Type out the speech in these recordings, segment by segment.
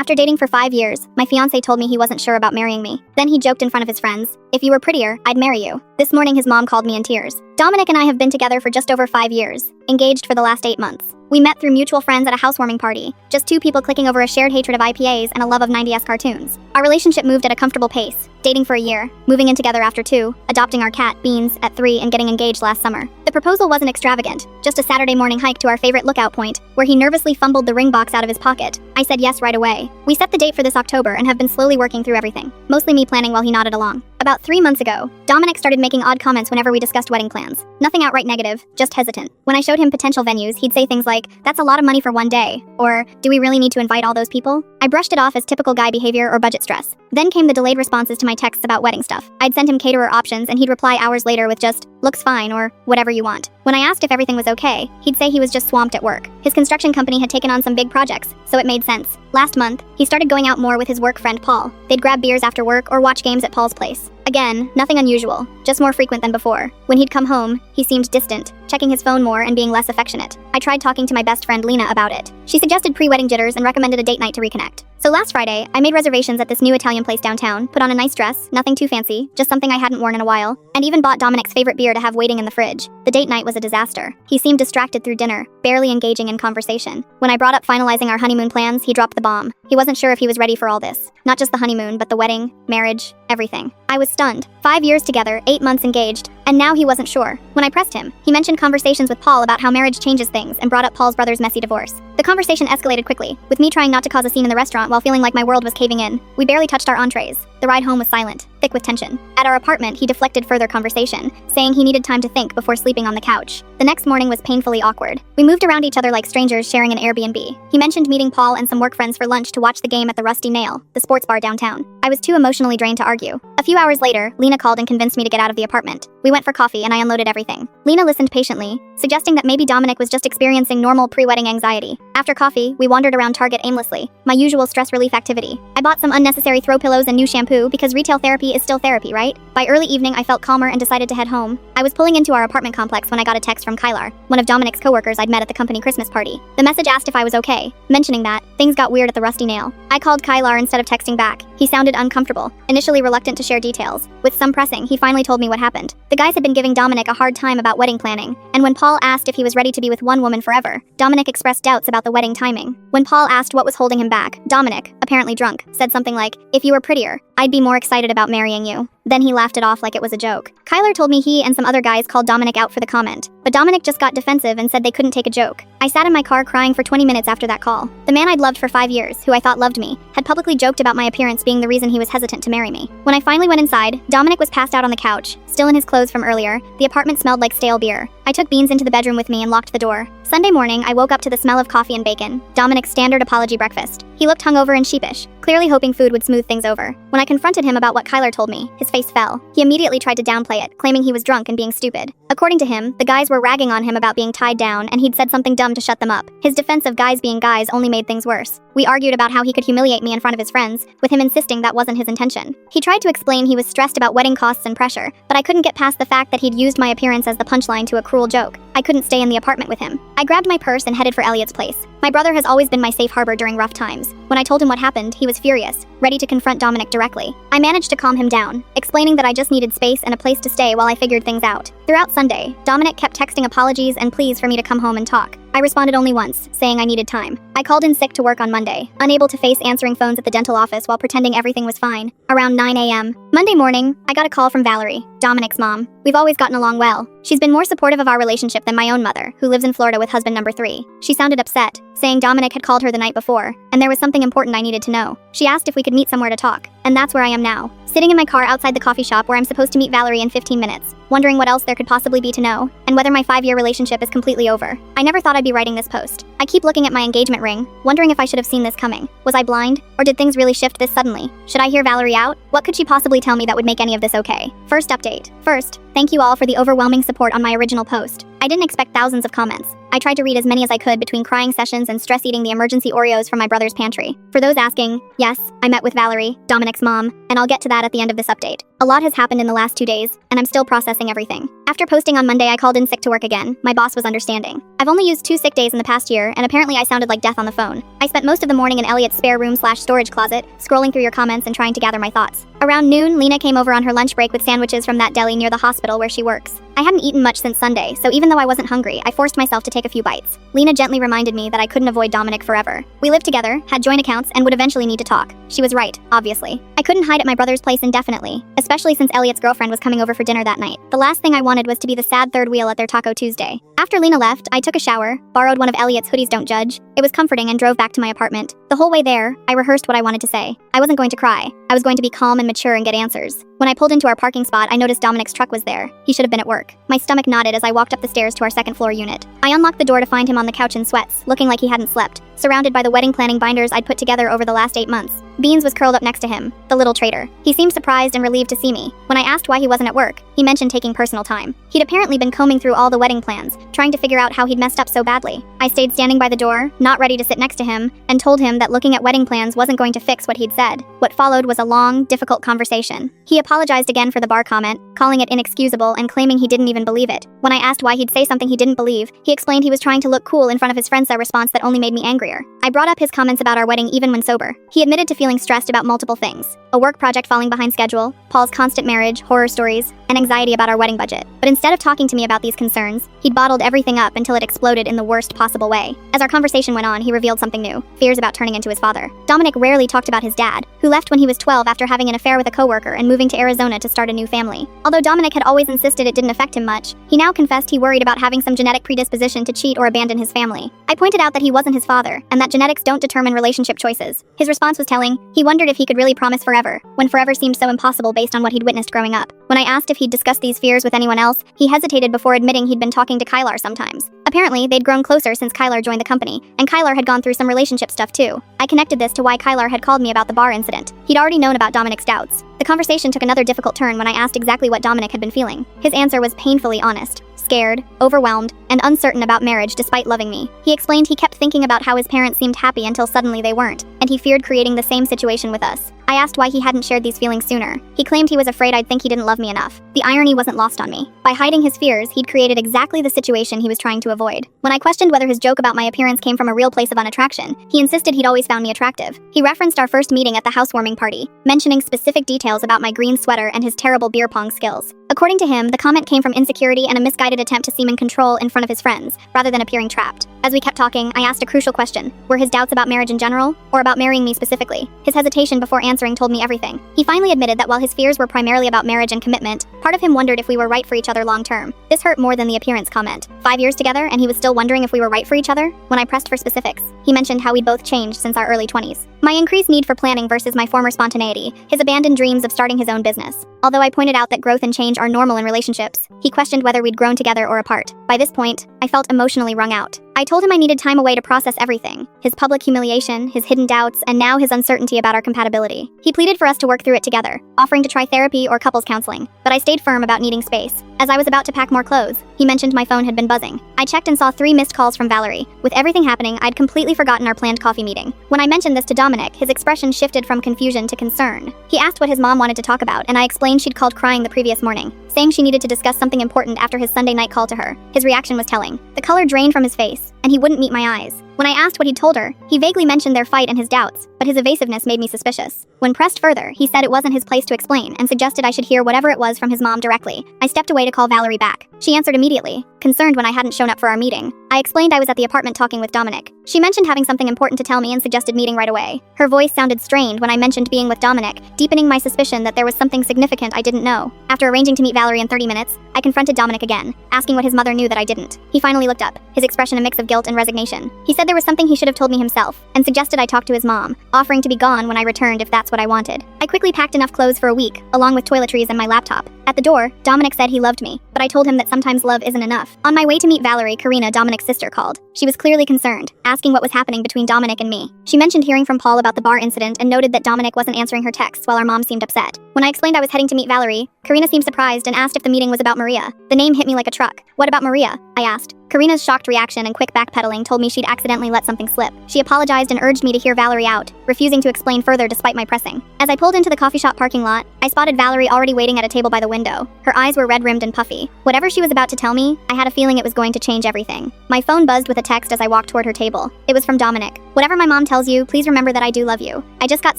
After dating for 5 years, my fiancé told me he wasn't sure about marrying me. Then he joked in front of his friends, "If you were prettier, I'd marry you." This morning his mom called me in tears. Dominic and I have been together for just over 5 years, engaged for the last 8 months. We met through mutual friends at a housewarming party, just two people clicking over a shared hatred of IPAs and a love of 90s cartoons. Our relationship moved at a comfortable pace, dating for a year, moving in together after 2, adopting our cat, Beans, at 3, and getting engaged last summer. The proposal wasn't extravagant, just a Saturday morning hike to our favorite lookout point, where he nervously fumbled the ring box out of his pocket. I said yes right away. We set the date for this October and have been slowly working through everything, mostly me planning while he nodded along. About 3 months ago, Dominic started making odd comments whenever we discussed wedding plans. Nothing outright negative, just hesitant. When I showed him potential venues, he'd say things like, "That's a lot of money for one day," or "Do we really need to invite all those people?" I brushed it off as typical guy behavior or budget stress. Then came the delayed responses to my texts about wedding stuff. I'd send him caterer options and he'd reply hours later with just, "Looks fine," or "Whatever you want." When I asked if everything was okay, he'd say he was just swamped at work. His construction company had taken on some big projects, so it made sense. Last month, he started going out more with his work friend Paul. They'd grab beers after work or watch games at Paul's place. Again, nothing unusual, just more frequent than before. When he'd come home, he seemed distant, checking his phone more and being less affectionate. I tried talking to my best friend Lena about it. She suggested pre-wedding jitters and recommended a date night to reconnect. So last Friday, I made reservations at this new Italian place downtown, put on a nice dress, nothing too fancy, just something I hadn't worn in a while, and even bought Dominic's favorite beer to have waiting in the fridge. The date night was a disaster. He seemed distracted through dinner, barely engaging in conversation. When I brought up finalizing our honeymoon plans, he dropped the bomb. He wasn't sure if he was ready for all this. Not just the honeymoon, but the wedding, marriage, everything. I was stunned. 5 years together, 8 months engaged, and now he wasn't sure. When I pressed him, he mentioned conversations with Paul about how marriage changes things and brought up Paul's brother's messy divorce. The conversation escalated quickly, with me trying not to cause a scene in the restaurant while feeling like my world was caving in. We barely touched our entrees. The ride home was silent, thick with tension. At our apartment, he deflected further conversation, saying he needed time to think before sleeping on the couch. The next morning was painfully awkward. We moved around each other like strangers sharing an Airbnb. He mentioned meeting Paul and some work friends for lunch to watch the game at the Rusty Nail, the sports bar downtown. I was too emotionally drained to argue. A few hours later, Lena called and convinced me to get out of the apartment. We went for coffee and I unloaded everything. Lena listened patiently, suggesting that maybe Dominic was just experiencing normal pre-wedding anxiety. After coffee, we wandered around Target aimlessly, my usual stress relief activity. I bought some unnecessary throw pillows and new shampoo because retail therapy is still therapy, right? By early evening, I felt calmer and decided to head home. I was pulling into our apartment complex when I got a text from Kylar, one of Dominic's coworkers I'd met at the company Christmas party. The message asked if I was okay, mentioning that things got weird at the Rusty Nail. I called Kylar instead of texting back. He sounded uncomfortable, initially reluctant to share details. With some pressing, he finally told me what happened. The guys had been giving Dominic a hard time about wedding planning, and when Paul asked if he was ready to be with one woman forever, Dominic expressed doubts about the wedding timing. When Paul asked what was holding him back, Dominic, apparently drunk, said something like, "If you were prettier, I'd be more excited about marrying you." Then he laughed it off like it was a joke. Kylar told me he and some other guys called Dominic out for the comment, but Dominic just got defensive and said they couldn't take a joke. I sat in my car crying for 20 minutes after that call. The man I'd loved for 5 years, who I thought loved me, had publicly joked about my appearance being the reason he was hesitant to marry me. When I finally went inside, Dominic was passed out on the couch, still in his clothes from earlier. The apartment smelled like stale beer. I took Beans into the bedroom with me and locked the door. Sunday morning, I woke up to the smell of coffee and bacon, Dominic's standard apology breakfast. He looked hungover and sheepish, clearly hoping food would smooth things over. When I confronted him about what Kylar told me, his face fell. He immediately tried to downplay it, claiming he was drunk and being stupid. According to him, the guys were ragging on him about being tied down and he'd said something dumb to shut them up. His defense of guys being guys only made things worse. We argued about how he could humiliate me in front of his friends, with him insisting that wasn't his intention. He tried to explain he was stressed about wedding costs and pressure, but I couldn't get past the fact that he'd used my appearance as the punchline to a cruel joke. I couldn't stay in the apartment with him. I grabbed my purse and headed for Elliot's place. My brother has always been my safe harbor during rough times. When I told him what happened, he was furious, ready to confront Dominic directly. I managed to calm him down, explaining that I just needed space and a place to stay while I figured things out. Throughout Sunday, Dominic kept texting apologies and pleas for me to come home and talk. I responded only once, saying I needed time. I called in sick to work on Monday, unable to face answering phones at the dental office while pretending everything was fine. Around 9 a.m. Monday morning, I got a call from Valerie, Dominic's mom. We've always gotten along well. She's been more supportive of our relationship than my own mother, who lives in Florida with husband number 3. She sounded upset, saying Dominic had called her the night before, and there was something important I needed to know. She asked if we could meet somewhere to talk, and that's where I am now, sitting in my car outside the coffee shop where I'm supposed to meet Valerie in 15 minutes, wondering what else there could possibly be to know, and whether my 5-year relationship is completely over. I never thought I'd be writing this post. I keep looking at my engagement ring, wondering if I should have seen this coming. Was I blind? Or did things really shift this suddenly? Should I hear Valerie out? What could she possibly tell me that would make any of this okay? First update. First, thank you all for the overwhelming support on my original post. I didn't expect thousands of comments. I tried to read as many as I could between crying sessions and stress eating the emergency Oreos from my brother's pantry. For those asking, yes, I met with Valerie, Dominic's mom, and I'll get to that at the end of this update. A lot has happened in the last 2 days, and I'm still processing everything. After posting on Monday I called in sick to work again. My boss was understanding. I've only used 2 sick days in the past year, and apparently I sounded like death on the phone. I spent most of the morning in Elliot's spare room/storage closet, scrolling through your comments and trying to gather my thoughts. Around noon, Lena came over on her lunch break with sandwiches from that deli near the hospital where she works. I hadn't eaten much since Sunday, so even though I wasn't hungry, I forced myself to take a few bites. Lena gently reminded me that I couldn't avoid Dominic forever. We lived together, had joint accounts, and would eventually need to talk. She was right, obviously. I couldn't hide at my brother's place indefinitely, especially since Elliot's girlfriend was coming over for dinner that night. The last thing I wanted was to be the sad third wheel at their Taco Tuesday. After Lena left, I took a shower, borrowed one of Elliot's hoodies Don't Judge. It was comforting and drove back to my apartment. The whole way there, I rehearsed what I wanted to say. I wasn't going to cry. I was going to be calm and mature and get answers. When I pulled into our parking spot, I noticed Dominic's truck was there. He should have been at work. My stomach nodded as I walked up the stairs to our second-floor unit. I unlocked the door to find him on the couch in sweats, looking like he hadn't slept, surrounded by the wedding planning binders I'd put together over the last 8 months. Beans was curled up next to him, the little traitor. He seemed surprised and relieved to see me. When I asked why he wasn't at work, he mentioned taking personal time. He'd apparently been combing through all the wedding plans, trying to figure out how he'd messed up so badly. I stayed standing by the door, not ready to sit next to him, and told him that looking at wedding plans wasn't going to fix what he'd said. What followed was a long, difficult conversation. He apologized again for the bar comment, calling it inexcusable and claiming he didn't even believe it. When I asked why he'd say something he didn't believe, he explained he was trying to look cool in front of his friends, a response that only made me angrier. I brought up his comments about our wedding even when sober. He admitted to feeling stressed about multiple things: a work project falling behind schedule, Paul's constant marriage, horror stories, and anxiety about our wedding budget. But instead of talking to me about these concerns, he'd bottled everything up until it exploded in the worst possible way. As our conversation went on, he revealed something new: fears about turning into his father. Dominic rarely talked about his dad, who left when he was 12 after having an affair with a coworker and moving to Arizona to start a new family. Although Dominic had always insisted it didn't affect him much, he now confessed he worried about having some genetic predisposition to cheat or abandon his family. I pointed out that he wasn't his father, and that genetics don't determine relationship choices. His response was telling. He wondered if he could really promise forever, when forever seemed so impossible based on what he'd witnessed growing up. When I asked if he'd discussed these fears with anyone else, he hesitated before admitting he'd been talking to Kylar sometimes. Apparently, they'd grown closer since Kylar joined the company, and Kylar had gone through some relationship stuff too. I connected this to why Kylar had called me about the bar incident. He'd already known about Dominic's doubts. The conversation took another difficult turn when I asked exactly what Dominic had been feeling. His answer was painfully honest. Scared, overwhelmed, and uncertain about marriage despite loving me. He explained he kept thinking about how his parents seemed happy until suddenly they weren't, and he feared creating the same situation with us. I asked why he hadn't shared these feelings sooner. He claimed he was afraid I'd think he didn't love me enough. The irony wasn't lost on me. By hiding his fears, he'd created exactly the situation he was trying to avoid. When I questioned whether his joke about my appearance came from a real place of unattraction, he insisted he'd always found me attractive. He referenced our first meeting at the housewarming party, mentioning specific details about my green sweater and his terrible beer pong skills. According to him, the comment came from insecurity and a misguided attempt to seem in control in front of his friends, rather than appearing trapped. As we kept talking, I asked a crucial question. Were his doubts about marriage in general, or about marrying me specifically? His hesitation before answering told me everything. He finally admitted that while his fears were primarily about marriage and commitment, part of him wondered if we were right for each other long term. This hurt more than the appearance comment. 5 years together, and he was still wondering if we were right for each other? When I pressed for specifics, he mentioned how we'd both changed since our early 20s. My increased need for planning versus my former spontaneity, his abandoned dreams of starting his own business. Although I pointed out that growth and change are normal in relationships, he questioned whether we'd grown together or apart. By this point, I felt emotionally wrung out. I told him I needed time away to process everything: his public humiliation, his hidden doubts, and now his uncertainty about our compatibility. He pleaded for us to work through it together, offering to try therapy or couples counseling, but I stayed firm about needing space. As I was about to pack more clothes, he mentioned my phone had been buzzing. I checked and saw 3 missed calls from Valerie. With everything happening, I'd completely forgotten our planned coffee meeting. When I mentioned this to Dominic, his expression shifted from confusion to concern. He asked what his mom wanted to talk about, and I explained she'd called crying the previous morning, saying she needed to discuss something important after his Sunday night call to her. His reaction was telling. The color drained from his face, and he wouldn't meet my eyes. When I asked what he'd told her, he vaguely mentioned their fight and his doubts, but his evasiveness made me suspicious. When pressed further, he said it wasn't his place to explain and suggested I should hear whatever it was from his mom directly. I stepped away to call Valerie back. She answered immediately, concerned when I hadn't shown up for our meeting. I explained I was at the apartment talking with Dominic. She mentioned having something important to tell me and suggested meeting right away. Her voice sounded strained when I mentioned being with Dominic, deepening my suspicion that there was something significant I didn't know. After arranging to meet Valerie in 30 minutes, I confronted Dominic again, asking what his mother knew that I didn't. He finally looked up, his expression a mix of guilt and resignation. He said there was something he should have told me himself, and suggested I talk to his mom, offering to be gone when I returned if that's what I wanted. I quickly packed enough clothes for a week, along with toiletries and my laptop. At the door, Dominic said he loved me, but I told him that sometimes love isn't enough. On my way to meet Valerie, Karina, Dominic's sister, called. She was clearly concerned, asking what was happening between Dominic and me. She mentioned hearing from Paul about the bar incident and noted that Dominic wasn't answering her texts while our mom seemed upset. When I explained I was heading to meet Valerie, Karina seemed surprised and asked if the meeting was about Maria. The name hit me like a truck. What about Maria? I asked. Karina's shocked reaction and quick backpedaling told me she'd accidentally let something slip. She apologized and urged me to hear Valerie out, refusing to explain further despite my pressing. As I pulled into the coffee shop parking lot, I spotted Valerie already waiting at a table by the window. Her eyes were red-rimmed and puffy. Whatever she was about to tell me, I had a feeling it was going to change everything. My phone buzzed with a text as I walked toward her table. It was from Dominic. Whatever my mom tells you, please remember that I do love you. I just got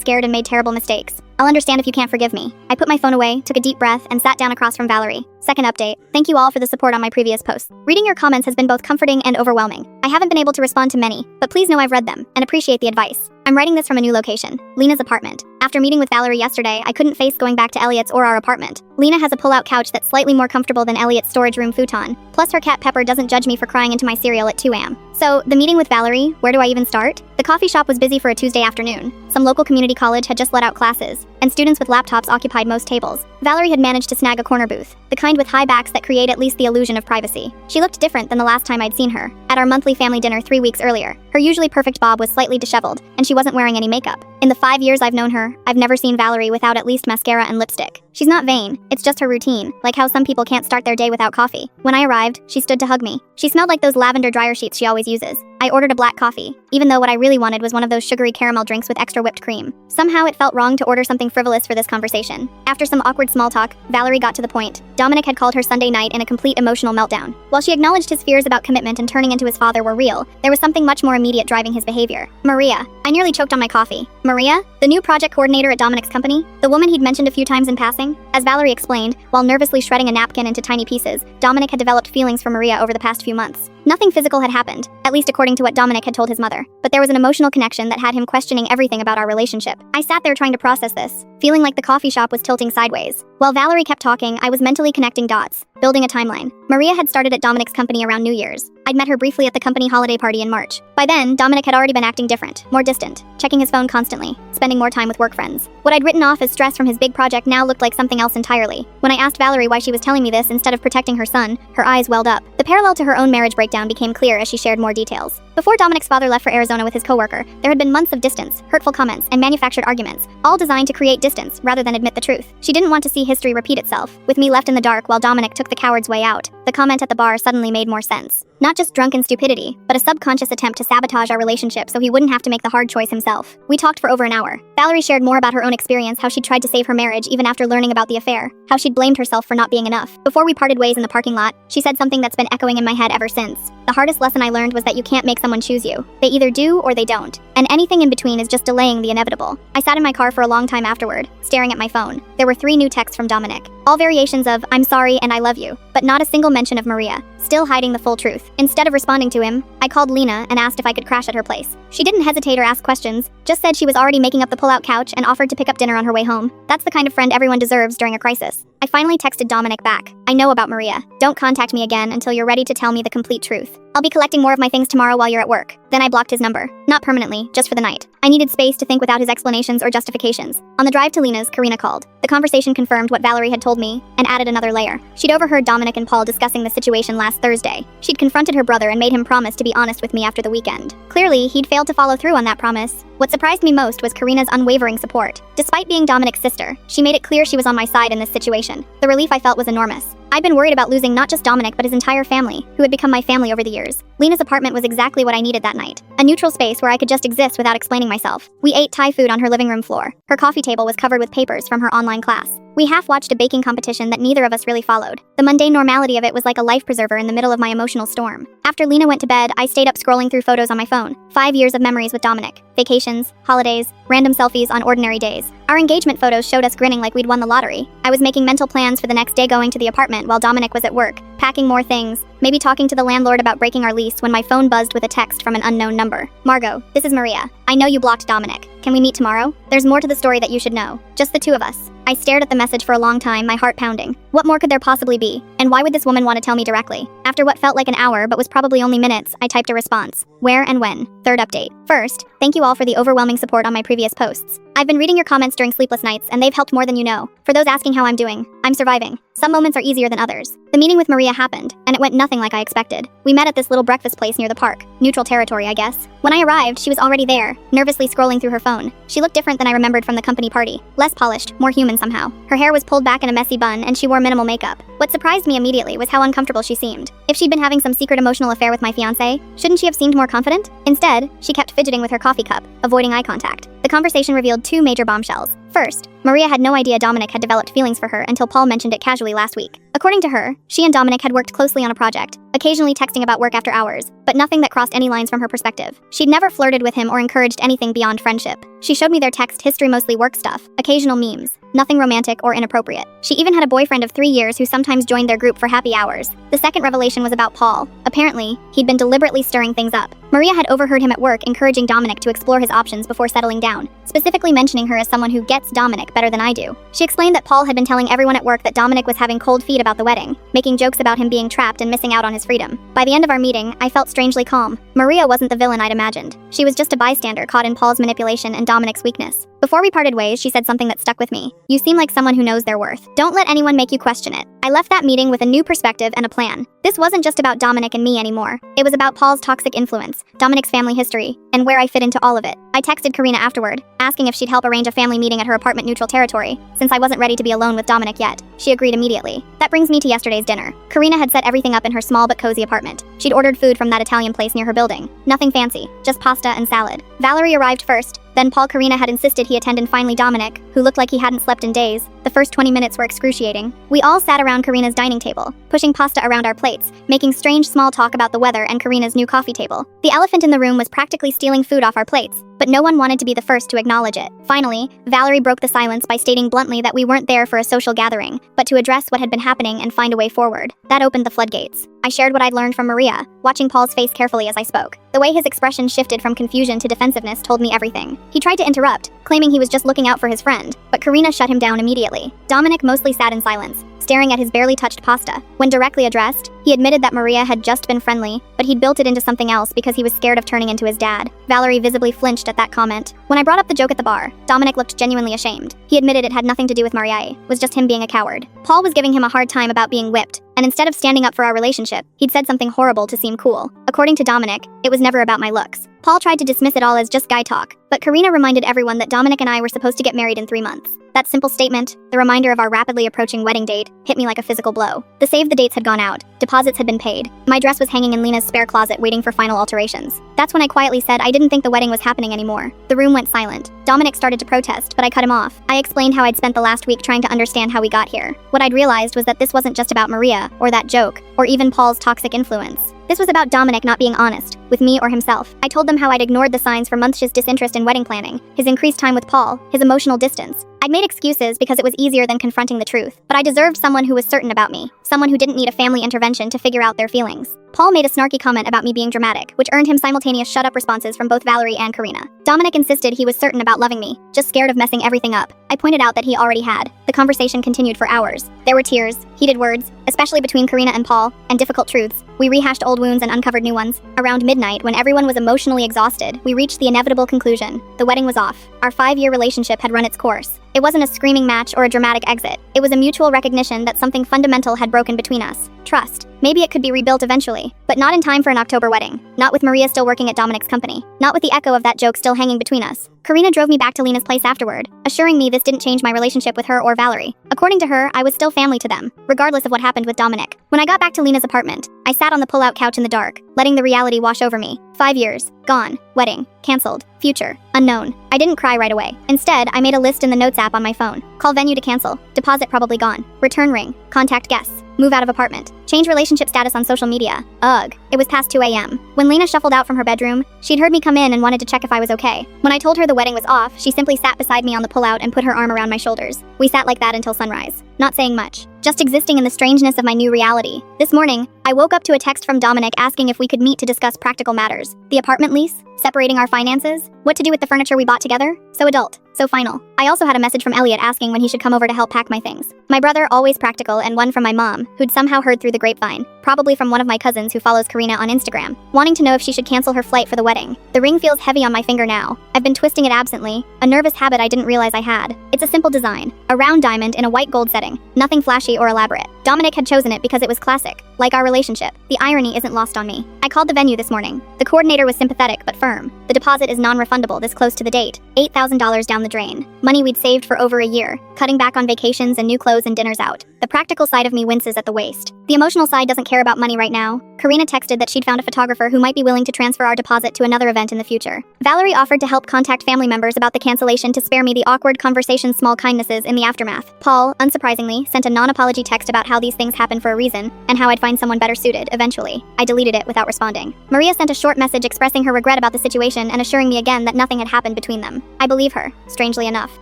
scared and made terrible mistakes. I'll understand if you can't forgive me. I put my phone away, took a deep breath, and sat down across from Valerie. Second update. Thank you all for the support on my previous posts. Reading your comments has been both comforting and overwhelming. I haven't been able to respond to many, but please know I've read them and appreciate the advice. I'm writing this from a new location, Lena's apartment. After meeting with Valerie yesterday, I couldn't face going back to Elliot's or our apartment. Lena has a pull-out couch that's slightly more comfortable than Elliot's storage room futon. Plus her cat Pepper doesn't judge me for crying into my cereal at 2 a.m. So, the meeting with Valerie, where do I even start? The coffee shop was busy for a Tuesday afternoon. Some local community college had just let out classes, and students with laptops occupied most tables. Valerie had managed to snag a corner booth, the kind with high backs that create at least the illusion of privacy. She looked different than the last time I'd seen her, at our monthly family dinner 3 weeks earlier. Her usually perfect bob was slightly disheveled, and she wasn't wearing any makeup. In the 5 years I've known her, I've never seen Valerie without at least mascara and lipstick. She's not vain, it's just her routine, like how some people can't start their day without coffee. When I arrived, she stood to hug me. She smelled like those lavender dryer sheets she always uses. I ordered a black coffee, even though what I really wanted was one of those sugary caramel drinks with extra whipped cream. Somehow it felt wrong to order something frivolous for this conversation. After some awkward small talk, Valerie got to the point. Dominic had called her Sunday night in a complete emotional meltdown. While she acknowledged his fears about commitment and turning into his father were real, there was something much more immediate driving his behavior. Maria. I nearly choked on my coffee. Maria? The new project coordinator at Dominic's company? The woman he'd mentioned a few times in passing? As Valerie explained, while nervously shredding a napkin into tiny pieces, Dominic had developed feelings for Maria over the past few months. Nothing physical had happened, at least according to what Dominic had told his mother, but there was an emotional connection that had him questioning everything about our relationship. I sat there trying to process this, feeling like the coffee shop was tilting sideways. While Valerie kept talking, I was mentally connecting dots, building a timeline. Maria had started at Dominic's company around New Year's. I'd met her briefly at the company holiday party in March. By then, Dominic had already been acting different, more distant, checking his phone constantly, spending more time with work friends. What I'd written off as stress from his big project now looked like something else entirely. When I asked Valerie why she was telling me this instead of protecting her son, her eyes welled up. The parallel to her own marriage breakdown became clear as she shared more details. Before Dominic's father left for Arizona with his coworker, there had been months of distance, hurtful comments, and manufactured arguments, all designed to create distance rather than admit the truth. She didn't want to see history repeat itself, with me left in the dark while Dominic took the coward's way out. The comment at the bar suddenly made more sense. Not just drunken stupidity, but a subconscious attempt to sabotage our relationship so he wouldn't have to make the hard choice himself. We talked for over an hour. Valerie shared more about her own experience, how she'd tried to save her marriage even after learning about the affair, how she'd blamed herself for not being enough. Before we parted ways in the parking lot, she said something that's been echoing in my head ever since. The hardest lesson I learned was that you can't make someone choose you. They either do or they don't. And anything in between is just delaying the inevitable. I sat in my car for a long time afterward, staring at my phone. There were 3 new texts from Dominic. All variations of, "I'm sorry and I love you," but not a single mention of Maria, still hiding the full truth. Instead of responding to him, I called Lena and asked if I could crash at her place. She didn't hesitate or ask questions, just said she was already making up the pull-out couch and offered to pick up dinner on her way home. That's the kind of friend everyone deserves during a crisis. I finally texted Dominic back. "I know about Maria. Don't contact me again until you're ready to tell me the complete truth. I'll be collecting more of my things tomorrow while you're at work." Then I blocked his number. Not permanently, just for the night. I needed space to think without his explanations or justifications. On the drive to Lena's, Karina called. The conversation confirmed what Valerie had told me and added another layer. She'd overheard Dominic and Paul discussing the situation last Thursday. She'd confronted her brother and made him promise to be honest with me after the weekend. Clearly, he'd failed to follow through on that promise. What surprised me most was Karina's unwavering support. Despite being Dominic's sister, she made it clear she was on my side in this situation. The relief I felt was enormous. I'd been worried about losing not just Dominic but his entire family, who had become my family over the years. Lena's apartment was exactly what I needed that night. A neutral space where I could just exist without explaining myself. We ate Thai food on her living room floor. Her coffee table was covered with papers from her online class. We half-watched a baking competition that neither of us really followed. The mundane normality of it was like a life preserver in the middle of my emotional storm. After Lena went to bed, I stayed up scrolling through photos on my phone. 5 years of memories with Dominic. Vacations, holidays, random selfies on ordinary days. Our engagement photos showed us grinning like we'd won the lottery. I was making mental plans for the next day going to the apartment while Dominic was at work, packing more things, maybe talking to the landlord about breaking our lease when my phone buzzed with a text from an unknown number. "Margot, this is Maria. I know you blocked Dominic. Can we meet tomorrow? There's more to the story that you should know. Just the 2 of us." I stared at the message for a long time, my heart pounding. What more could there possibly be? And why would this woman want to tell me directly? After what felt like an hour but was probably only minutes, I typed a response. Where and when? Third update. First, thank you all for the overwhelming support on my previous posts. I've been reading your comments during sleepless nights, and they've helped more than you know. For those asking how I'm doing, I'm surviving. Some moments are easier than others. The meeting with Maria happened, and it went nothing like I expected. We met at this little breakfast place near the park. Neutral territory, I guess. When I arrived, she was already there, nervously scrolling through her phone. She looked different than I remembered from the company party. Less polished, more human human somehow. Her hair was pulled back in a messy bun and she wore minimal makeup. What surprised me immediately was how uncomfortable she seemed. If she'd been having some secret emotional affair with my fiancé, shouldn't she have seemed more confident? Instead, she kept fidgeting with her coffee cup, avoiding eye contact. The conversation revealed two major bombshells. First, Maria had no idea Dominic had developed feelings for her until Paul mentioned it casually last week. According to her, she and Dominic had worked closely on a project, occasionally texting about work after hours, but nothing that crossed any lines from her perspective. She'd never flirted with him or encouraged anything beyond friendship. She showed me their text history, mostly work stuff, occasional memes, nothing romantic or inappropriate. She even had a boyfriend of 3 years who sometimes joined their group for happy hours. The second revelation was about Paul. Apparently, he'd been deliberately stirring things up. Maria had overheard him at work encouraging Dominic to explore his options before settling down, specifically mentioning her as someone who gets Dominic better than I do. She explained that Paul had been telling everyone at work that Dominic was having cold feet about the wedding, making jokes about him being trapped and missing out on his freedom. By the end of our meeting, I felt strangely calm. Maria wasn't the villain I'd imagined. She was just a bystander caught in Paul's manipulation and Dominic's weakness. Before we parted ways, she said something that stuck with me. "You seem like someone who knows their worth. Don't let anyone make you question it." I left that meeting with a new perspective and a plan. This wasn't just about Dominic and me anymore. It was about Paul's toxic influence, Dominic's family history, and where I fit into all of it. I texted Karina afterward, asking if she'd help arrange a family meeting at her apartment neutral territory, since I wasn't ready to be alone with Dominic yet. She agreed immediately. That brings me to yesterday's dinner. Karina had set everything up in her small but cozy apartment. She'd ordered food from that Italian place near her building. Nothing fancy, just pasta and salad. Valerie arrived first, then Paul. Karina had insisted he attend, and finally Dominic, who looked like he hadn't slept in days. The first 20 minutes were excruciating. We all sat around Karina's dining table, pushing pasta around our plates, making strange small talk about the weather and Karina's new coffee table. The elephant in the room was practically stealing food off our plates, but no one wanted to be the first to acknowledge it. Finally, Valerie broke the silence by stating bluntly that we weren't there for a social gathering, but to address what had been happening and find a way forward. That opened the floodgates. I shared what I'd learned from Maria, watching Paul's face carefully as I spoke. The way his expression shifted from confusion to defensiveness told me everything. He tried to interrupt, claiming he was just looking out for his friend, but Karina shut him down immediately. Dominic mostly sat in silence, staring at his barely touched pasta. When directly addressed, he admitted that Maria had just been friendly, but he'd built it into something else because he was scared of turning into his dad. Valerie visibly flinched at that comment. When I brought up the joke at the bar, Dominic looked genuinely ashamed. He admitted it had nothing to do with Maria, was just him being a coward. Paul was giving him a hard time about being whipped, and instead of standing up for our relationship, he'd said something horrible to seem cool. According to Dominic, it was never about my looks. Paul tried to dismiss it all as just guy talk, but Karina reminded everyone that Dominic and I were supposed to get married in 3 months. That simple statement, the reminder of our rapidly approaching wedding date, hit me like a physical blow. The save the dates had gone out, deposits had been paid. My dress was hanging in Lena's spare closet waiting for final alterations. That's when I quietly said I didn't think the wedding was happening anymore. The room went silent. Dominic started to protest, but I cut him off. I explained how I'd spent the last week trying to understand how we got here. What I'd realized was that this wasn't just about Maria, or that joke, or even Paul's toxic influence. This was about Dominic not being honest, with me or himself. I told them how I'd ignored the signs for months, his disinterest in wedding planning, his increased time with Paul, his emotional distance. I'd made excuses because it was easier than confronting the truth, but I deserved someone who was certain about me, someone who didn't need a family intervention to figure out their feelings. Paul made a snarky comment about me being dramatic, which earned him simultaneous shut-up responses from both Valerie and Karina. Dominic insisted he was certain about loving me, just scared of messing everything up. I pointed out that he already had. The conversation continued for hours. There were tears, heated words, especially between Karina and Paul, and difficult truths. We rehashed old wounds and uncovered new ones. Around midnight, when everyone was emotionally exhausted, we reached the inevitable conclusion. The wedding was off. Our 5-year relationship had run its course. It wasn't a screaming match or a dramatic exit. It was a mutual recognition that something fundamental had broken between us. Trust. Maybe it could be rebuilt eventually, but not in time for an October wedding. Not with Maria still working at Dominic's company. Not with the echo of that joke still hanging between us. Karina drove me back to Lena's place afterward, assuring me this didn't change my relationship with her or Valerie. According to her, I was still family to them, regardless of what happened with Dominic. When I got back to Lena's apartment, I sat on the pull-out couch in the dark, letting the reality wash over me. 5 years, gone, wedding, canceled, future, unknown. I didn't cry right away. Instead, I made a list in the Notes app on my phone. Call venue to cancel, deposit probably gone, return ring, contact guests, move out of apartment, change relationship status on social media. Ugh. It was past 2 a.m. When Lena shuffled out from her bedroom, she'd heard me come in and wanted to check if I was okay. When I told her the wedding was off, she simply sat beside me on the pullout and put her arm around my shoulders. We sat like that until sunrise, not saying much, just existing in the strangeness of my new reality. This morning, I woke up to a text from Dominic asking if we could meet to discuss practical matters. The apartment lease, separating our finances, what to do with the furniture we bought together. So adult, so final. I also had a message from Elliot asking when he should come over to help pack my things. My brother, always practical, and one from my mom, who'd somehow heard through the grapevine, probably from one of my cousins who follows Karina on Instagram, wanting to know if she should cancel her flight for the wedding. The ring feels heavy on my finger now. I've been twisting it absently, a nervous habit I didn't realize I had. It's a simple design, a round diamond in a white gold setting, nothing flashy or elaborate. Dominic had chosen it because it was classic. Like our relationship. The irony isn't lost on me. I called the venue this morning. The coordinator was sympathetic but firm. The deposit is non-refundable this close to the date. $8,000 down the drain. Money we'd saved for over a year. Cutting back on vacations and new clothes and dinners out. The practical side of me winces at the waste. The emotional side doesn't care about money right now. Karina texted that she'd found a photographer who might be willing to transfer our deposit to another event in the future. Valerie offered to help contact family members about the cancellation to spare me the awkward conversation, small kindnesses in the aftermath. Paul, unsurprisingly, sent a non-apology text about how these things happen for a reason and how I'd find someone better suited eventually. I deleted it without responding. Maria sent a short message expressing her regret about the situation and assuring me again that nothing had happened between them. I believe her, strangely enough.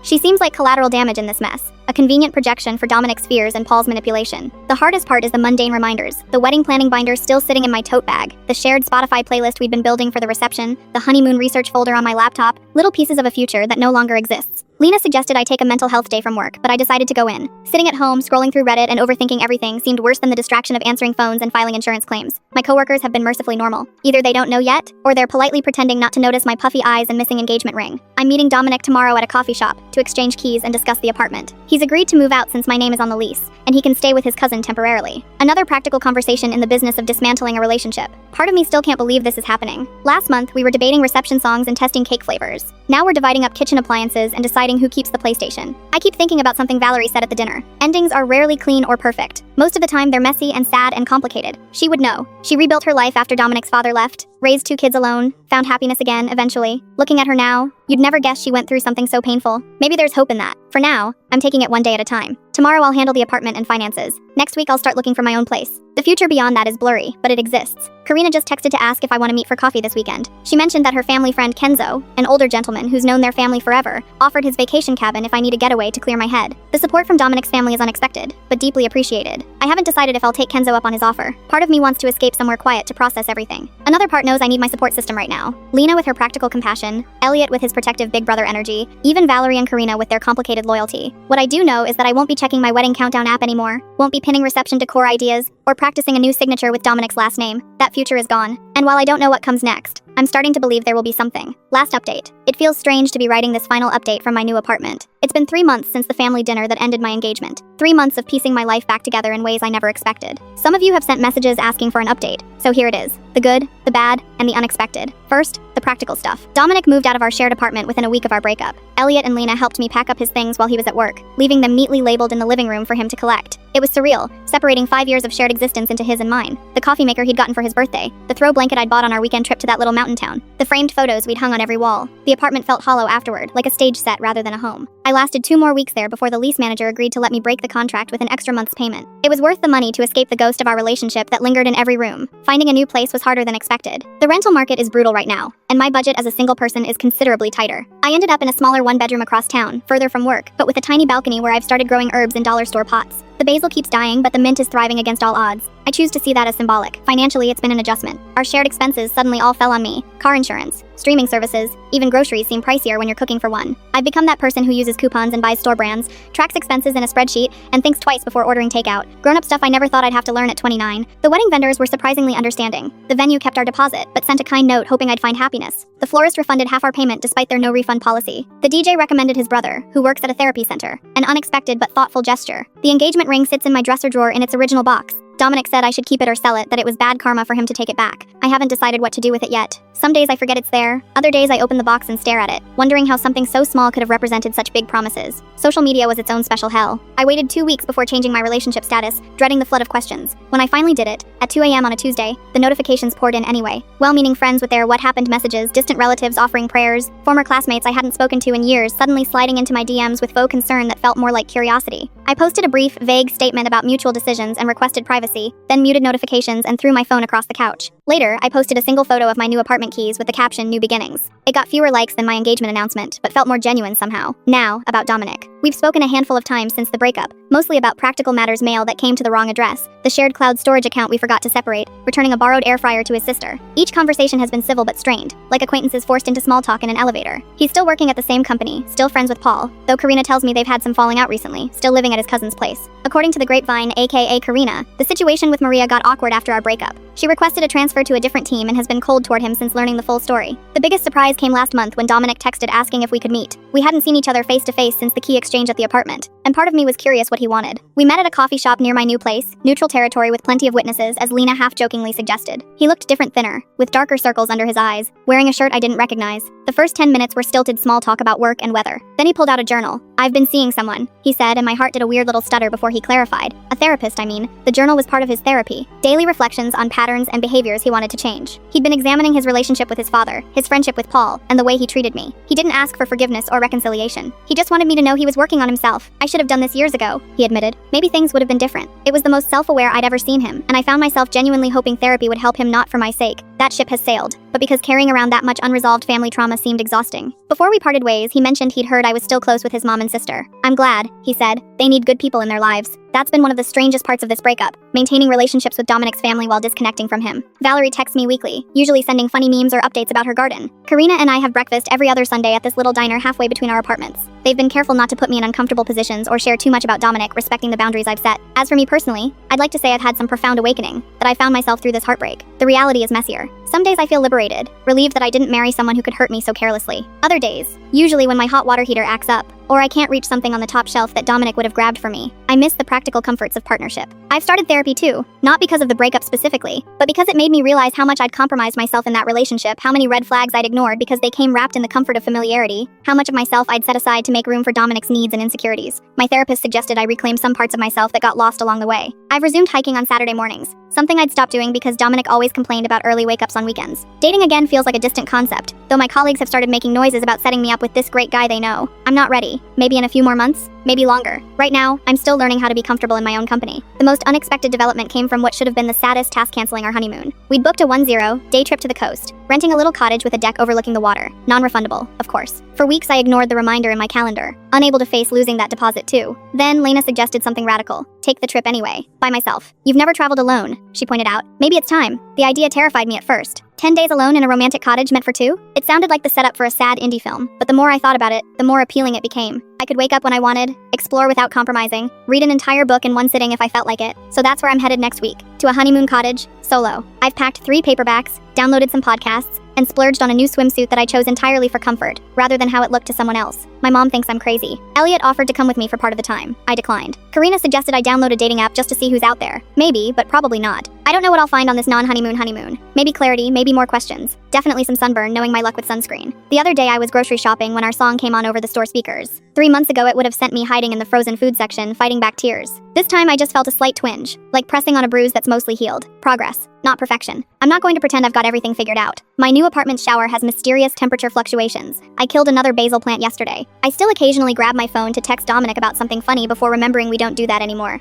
She seems like collateral damage in this mess. A convenient projection for Dominic's fears and Paul's manipulation. The hardest part is the mundane reminders. The wedding planning binder still sitting in my tote bag. The shared Spotify playlist we'd been building for the reception. The honeymoon research folder on my laptop. Little pieces of a future that no longer exists. Lena suggested I take a mental health day from work, but I decided to go in. Sitting at home, scrolling through Reddit and overthinking everything seemed worse than the distraction of answering phones and filing insurance claims. My coworkers have been mercifully normal. Either they don't know yet, or they're politely pretending not to notice my puffy eyes and missing engagement ring. I'm meeting Dominic tomorrow at a coffee shop to exchange keys and discuss the apartment. He's agreed to move out since my name is on the lease, and he can stay with his cousin temporarily. Another practical conversation in the business of dismantling a relationship. Part of me still can't believe this is happening. Last month, we were debating reception songs and testing cake flavors. Now we're dividing up kitchen appliances and deciding who keeps the PlayStation. I keep thinking about something Valerie said at the dinner. Endings are rarely clean or perfect. Most of the time, they're messy and sad and complicated. She would know. She rebuilt her life after Dominic's father left, raised 2 kids alone, found happiness again, eventually. Looking at her now, you'd never guess she went through something so painful. Maybe there's hope in that. For now, I'm taking it one day at a time. Tomorrow I'll handle the apartment and finances. Next week I'll start looking for my own place. The future beyond that is blurry, but it exists. Karina just texted to ask if I want to meet for coffee this weekend. She mentioned that her family friend Kenzo, an older gentleman who's known their family forever, offered his vacation cabin if I need a getaway to clear my head. The support from Dominic's family is unexpected, but deeply appreciated. I haven't decided if I'll take Kenzo up on his offer. Part of me wants to escape somewhere quiet to process everything. Another part knows I need my support system right now. Lena with her practical compassion, Elliot with his protective big brother energy, even Valerie and Karina with their complicated loyalty. What I do know is that I won't be checking my wedding countdown app anymore, won't be pinning reception decor ideas, or practicing a new signature with Dominic's last name. That future is gone. And while I don't know what comes next, I'm starting to believe there will be something. Last update. It feels strange to be writing this final update from my new apartment. It's been 3 months since the family dinner that ended my engagement. 3 months of piecing my life back together in ways I never expected. Some of you have sent messages asking for an update, so here it is. The good, the bad, and the unexpected. First, the practical stuff. Dominic moved out of our shared apartment within a week of our breakup. Elliot and Lena helped me pack up his things while he was at work, leaving them neatly labeled in the living room for him to collect. It was surreal, separating 5 years of shared existence into his and mine. The coffee maker he'd gotten for his birthday, the throw blanket I'd bought on our weekend trip to that little mountain town, the framed photos we'd hung on every wall. The apartment felt hollow afterward, like a stage set rather than a home. I lasted 2 more weeks there before the lease manager agreed to let me break the contract with an extra month's payment. It was worth the money to escape the ghost of our relationship that lingered in every room. Finding a new place was harder than expected. The rental market is brutal right now, and my budget as a single person is considerably tighter. I ended up in a smaller 1-bedroom across town, further from work, but with a tiny balcony where I've started growing herbs in dollar store pots. The basil keeps dying, but the mint is thriving against all odds. I choose to see that as symbolic. Financially, it's been an adjustment. Our shared expenses suddenly all fell on me. Car insurance, streaming services, even groceries seem pricier when you're cooking for one. I've become that person who uses coupons and buys store brands, tracks expenses in a spreadsheet, and thinks twice before ordering takeout. Grown-up stuff I never thought I'd have to learn at 29. The wedding vendors were surprisingly understanding. The venue kept our deposit, but sent a kind note hoping I'd find happiness. The florist refunded half our payment despite their no refund policy. The DJ recommended his brother, who works at a therapy center. An unexpected but thoughtful gesture. The engagement ring sits in my dresser drawer in its original box. Dominic said I should keep it or sell it, that it was bad karma for him to take it back. I haven't decided what to do with it yet. Some days I forget it's there, other days I open the box and stare at it, wondering how something so small could have represented such big promises. Social media was its own special hell. I waited 2 weeks before changing my relationship status, dreading the flood of questions. When I finally did it, at 2 a.m. on a Tuesday, the notifications poured in anyway. Well-meaning friends with their what happened messages, distant relatives offering prayers, former classmates I hadn't spoken to in years suddenly sliding into my DMs with faux concern that felt more like curiosity. I posted a brief, vague statement about mutual decisions and requested privacy, then muted notifications and threw my phone across the couch. Later, I posted a single photo of my new apartment keys with the caption, "New Beginnings." It got fewer likes than my engagement announcement, but felt more genuine somehow. Now, about Dominic. We've spoken a handful of times since the breakup, mostly about practical matters, mail that came to the wrong address, the shared cloud storage account we forgot to separate, returning a borrowed air fryer to his sister. Each conversation has been civil but strained, like acquaintances forced into small talk in an elevator. He's still working at the same company, still friends with Paul, though Karina tells me they've had some falling out recently, still living at his cousin's place. According to the grapevine, aka Karina, the situation with Maria got awkward after our breakup. She requested a transfer to a different team and has been cold toward him since learning the full story. The biggest surprise came last month when Dominic texted asking if we could meet. We hadn't seen each other face to face since the key exchange exchange at the apartment, and part of me was curious what he wanted. We met at a coffee shop near my new place, neutral territory with plenty of witnesses, as Lena half-jokingly suggested. He looked different, thinner, with darker circles under his eyes, wearing a shirt I didn't recognize. The first 10 minutes were stilted small talk about work and weather. Then he pulled out a journal. "I've been seeing someone," he said, and my heart did a weird little stutter before he clarified. A therapist, I mean. The journal was part of his therapy. Daily reflections on patterns and behaviors he wanted to change. He'd been examining his relationship with his father, his friendship with Paul, and the way he treated me. He didn't ask for forgiveness or reconciliation. He just wanted me to know he was working on himself. "I should have done this years ago," he admitted. "Maybe things would have been different." It was the most self-aware I'd ever seen him, and I found myself genuinely hoping therapy would help him, not for my sake. That ship has sailed, but because carrying around that much unresolved family trauma seemed exhausting. Before we parted ways, he mentioned he'd heard I was still close with his mom and sister. "I'm glad," he said. "They need good people in their lives." That's been one of the strangest parts of this breakup, maintaining relationships with Dominic's family while disconnecting from him. Valerie texts me weekly, usually sending funny memes or updates about her garden. Karina and I have breakfast every other Sunday at this little diner halfway between our apartments. They've been careful not to put me in uncomfortable positions or share too much about Dominic, respecting the boundaries I've set. As for me personally, I'd like to say I've had some profound awakening, that I found myself through this heartbreak. The reality is messier. Some days I feel liberated, relieved that I didn't marry someone who could hurt me so carelessly. Other days, usually when my hot water heater acts up, or I can't reach something on the top shelf that Dominic would have grabbed for me, I miss the practical comforts of partnership. I've started therapy too, not because of the breakup specifically, but because it made me realize how much I'd compromised myself in that relationship, how many red flags I'd ignored because they came wrapped in the comfort of familiarity, how much of myself I'd set aside to make room for Dominic's needs and insecurities. My therapist suggested I reclaim some parts of myself that got lost along the way. I've resumed hiking on Saturday mornings, something I'd stopped doing because Dominic always complained about early wake-ups on weekends. Dating again feels like a distant concept, though my colleagues have started making noises about setting me up with this great guy they know. I'm not ready. Maybe in a few more months, maybe longer. Right now, I'm still learning how to be comfortable in my own company. The most unexpected development came from what should have been the saddest task: canceling our honeymoon. We'd booked a 1-day trip to the coast, renting a little cottage with a deck overlooking the water. Non-refundable, of course. For weeks I ignored the reminder in my calendar, unable to face losing that deposit too. Then Lena suggested something radical. Take the trip anyway, by myself. "You've never traveled alone," she pointed out. "Maybe it's time." The idea terrified me at first. 10 days alone in a romantic cottage meant for two? It sounded like the setup for a sad indie film, but the more I thought about it, the more appealing it became. I could wake up when I wanted, explore without compromising, read an entire book in one sitting if I felt like it. So that's where I'm headed next week, to a honeymoon cottage, solo. I've packed 3 paperbacks, downloaded some podcasts, and splurged on a new swimsuit that I chose entirely for comfort, rather than how it looked to someone else. My mom thinks I'm crazy. Elliot offered to come with me for part of the time. I declined. Karina suggested I download a dating app just to see who's out there. Maybe, but probably not. I don't know what I'll find on this non-honeymoon honeymoon. Maybe clarity, maybe more questions. Definitely some sunburn, knowing my luck with sunscreen. The other day I was grocery shopping when our song came on over the store speakers. 3 months ago it would have sent me hiding in the frozen food section, fighting back tears. This time I just felt a slight twinge, like pressing on a bruise that's mostly healed. Progress, not perfection. I'm not going to pretend I've got everything figured out. My new apartment's shower has mysterious temperature fluctuations. I killed another basil plant yesterday. I still occasionally grab my phone to text Dominic about something funny before remembering we don't do that anymore.